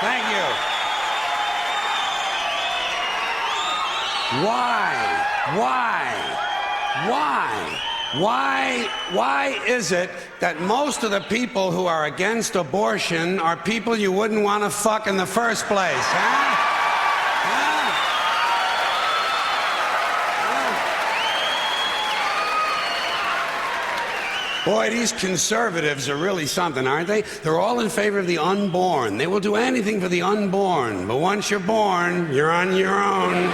Thank you. Why is it that most of the people who are against abortion are people you wouldn't want to fuck in the first place, huh? Boy, these conservatives are really something, aren't they? They're all in favor of the unborn. They will do anything for the unborn. But once you're born, you're on your own.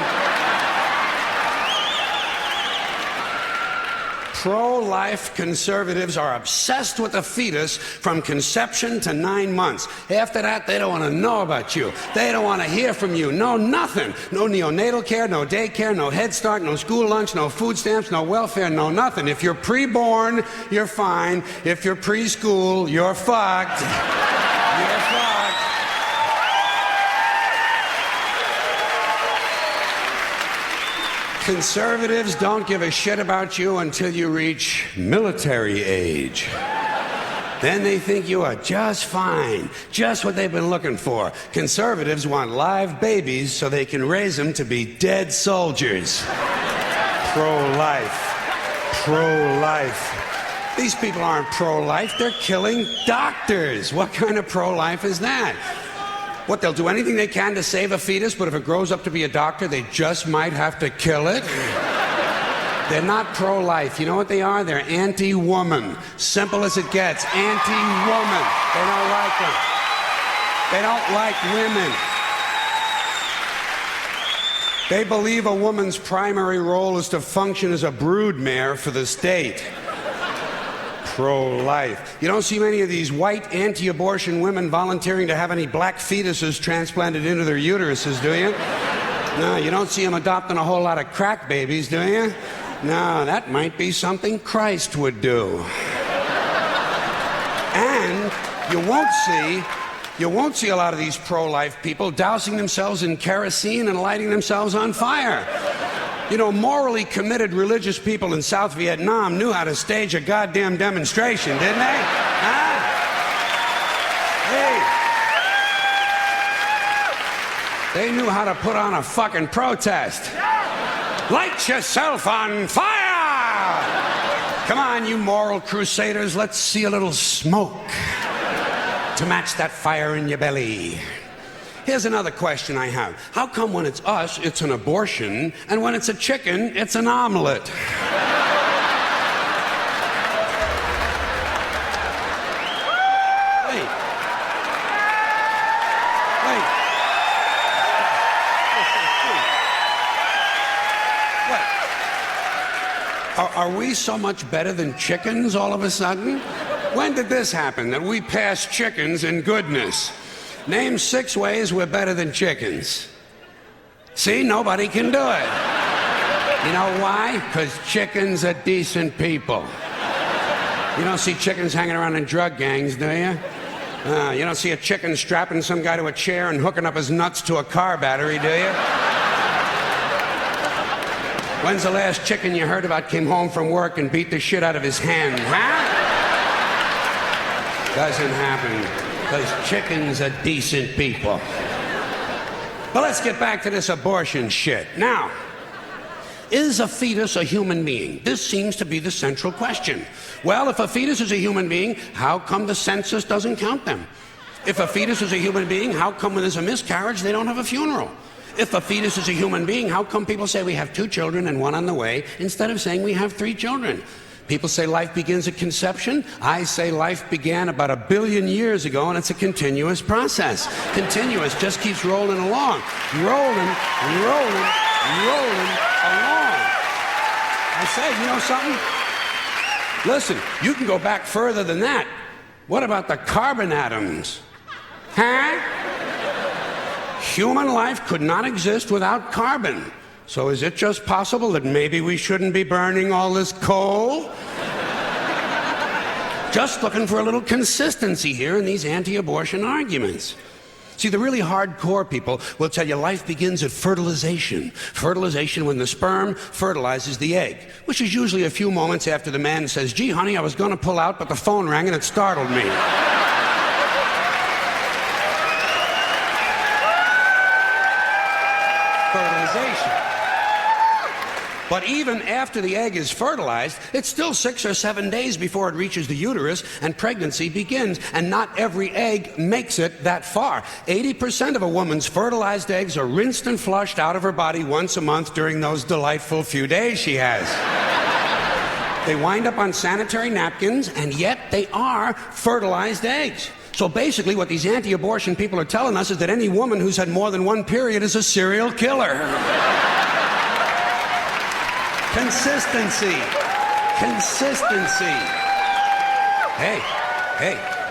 Pro-life conservatives are obsessed with the fetus from conception to 9 months. After that, they don't want to know about you. They don't want to hear from you. No, nothing. No neonatal care, no daycare, no Head Start, no school lunch, no food stamps, no welfare, no nothing. If you're pre-born, you're fine. If you're preschool, you're fucked. You're fucked. Conservatives don't give a shit about you until you reach military age. Then they think you are just fine, just what they've been looking for. Conservatives want live babies so they can raise them to be dead soldiers. Pro-life. Pro-life. These people aren't pro-life, they're killing doctors. What kind of pro-life is that? What, they'll do anything they can to save a fetus, but if it grows up to be a doctor, they just might have to kill it? They're not pro-life. You know what they are? They're anti-woman. Simple as it gets. Anti-woman. They don't like them. They don't like women. They believe a woman's primary role is to function as a broodmare for the state. Pro-life. You don't see many of these white anti-abortion women volunteering to have any black fetuses transplanted into their uteruses, do you? No, you don't see them adopting a whole lot of crack babies, do you? No, that might be something Christ would do. And you won't see a lot of these pro-life people dousing themselves in kerosene and lighting themselves on fire. You know, morally committed religious people in South Vietnam knew how to stage a goddamn demonstration, didn't they? Huh? Hey. They knew how to put on a fucking protest. Light yourself on fire! Come on, you moral crusaders, let's see a little smoke to match that fire in your belly. Here's another question I have. How come when it's us, it's an abortion, and when it's a chicken, it's an omelet? Wait. What? Are we so much better than chickens all of a sudden? When did this happen, that we passed chickens in goodness? Name 6 ways we're better than chickens. See, nobody can do it. You know why? Because chickens are decent people. You don't see chickens hanging around in drug gangs, do you? You don't see a chicken strapping some guy to a chair and hooking up his nuts to a car battery, do you? When's the last chicken you heard about came home from work and beat the shit out of his hen, huh? Doesn't happen. Because chickens are decent people. But let's get back to this abortion shit. Now, is a fetus a human being? This seems to be the central question. Well, if a fetus is a human being, how come the census doesn't count them? If a fetus is a human being, how come when there's a miscarriage, they don't have a funeral? If a fetus is a human being, how come people say we have 2 children and 1 on the way, instead of saying we have 3 children? People say life begins at conception. I say life began about 1 billion years ago, and it's a continuous process. Continuous, just keeps rolling along. Rolling along. I say, you know something? Listen, you can go back further than that. What about the carbon atoms? Huh? Human life could not exist without carbon. So is it just possible that maybe we shouldn't be burning all this coal? Just looking for a little consistency here in these anti-abortion arguments. See, the really hardcore people will tell you life begins at fertilization. Fertilization when the sperm fertilizes the egg, which is usually a few moments after the man says, gee, honey, I was going to pull out, but the phone rang and it startled me. fertilization. But even after the egg is fertilized, it's still 6 or 7 days before it reaches the uterus and pregnancy begins. And not every egg makes it that far. 80% of a woman's fertilized eggs are rinsed and flushed out of her body once a month during those delightful few days she has. They wind up on sanitary napkins, and yet they are fertilized eggs. So basically what these anti-abortion people are telling us is that any woman who's had more than one period is a serial killer. Consistency. Consistency. Hey,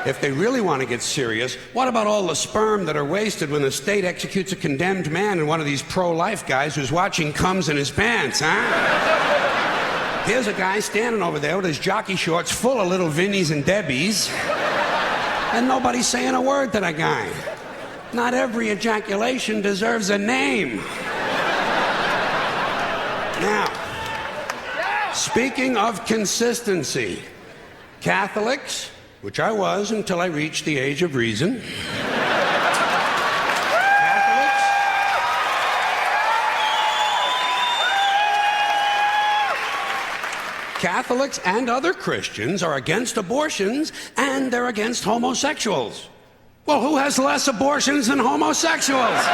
if they really want to get serious, what about all the sperm that are wasted when the state executes a condemned man and one of these pro-life guys who's watching comes in his pants, huh? Here's a guy standing over there with his jockey shorts full of little Vinnies and Debbies, and nobody's saying a word to that guy. Not every ejaculation deserves a name. Now, speaking of consistency, Catholics, which I was until I reached the age of reason, Catholics and other Christians are against abortions, and they're against homosexuals. Well, who has less abortions than homosexuals?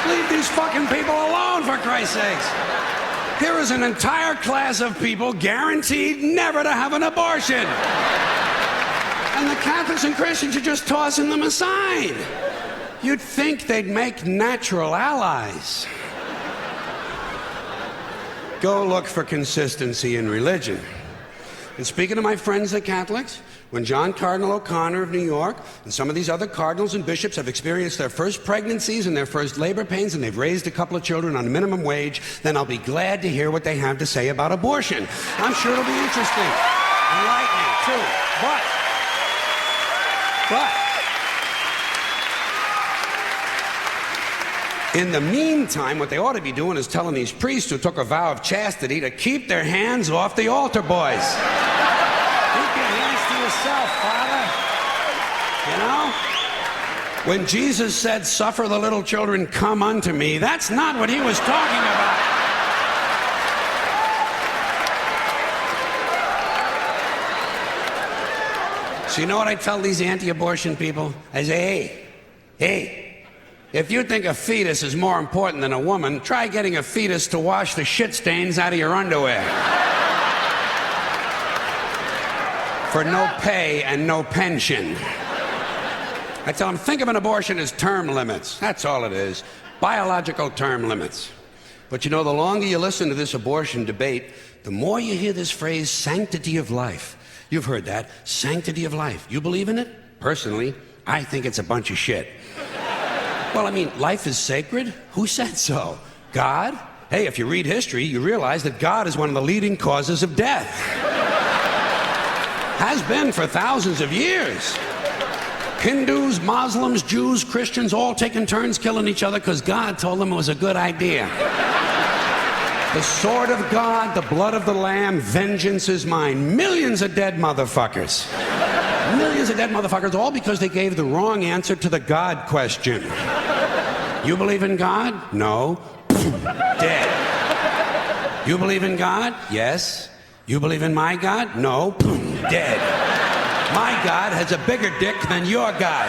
Leave these fucking people alone, for Christ's sakes. Here is an entire class of people guaranteed never to have an abortion. And the Catholics and Christians are just tossing them aside. You'd think they'd make natural allies. Go look for consistency in religion. And speaking to my friends, the Catholics, when John Cardinal O'Connor of New York and some of these other cardinals and bishops have experienced their first pregnancies and their first labor pains and they've raised a couple of children on minimum wage, then I'll be glad to hear what they have to say about abortion. I'm sure it'll be interesting. Enlightening, too. But, in the meantime, what they ought to be doing is telling these priests who took a vow of chastity to keep their hands off the altar boys. Keep your hands to yourself, Father. You know? When Jesus said, "Suffer the little children, come unto me," that's not what he was talking about. So you know what I tell these anti-abortion people? I say, hey, if you think a fetus is more important than a woman, try getting a fetus to wash the shit stains out of your underwear. For no pay and no pension. I tell them, think of an abortion as term limits. That's all it is. Biological term limits. But you know, the longer you listen to this abortion debate, the more you hear this phrase, sanctity of life. You've heard that, sanctity of life. You believe in it? Personally, I think it's a bunch of shit. Well, I mean, life is sacred? Who said so? God? Hey, if you read history, you realize that God is one of the leading causes of death. Has been for thousands of years. Hindus, Muslims, Jews, Christians, all taking turns killing each other because God told them it was a good idea. The sword of God, the blood of the Lamb, vengeance is mine. Millions of dead motherfuckers. Millions of dead motherfuckers, all because they gave the wrong answer to the God question. You believe in God? No. Dead. You believe in God? Yes. You believe in my God? No. Dead. My God has a bigger dick than your God.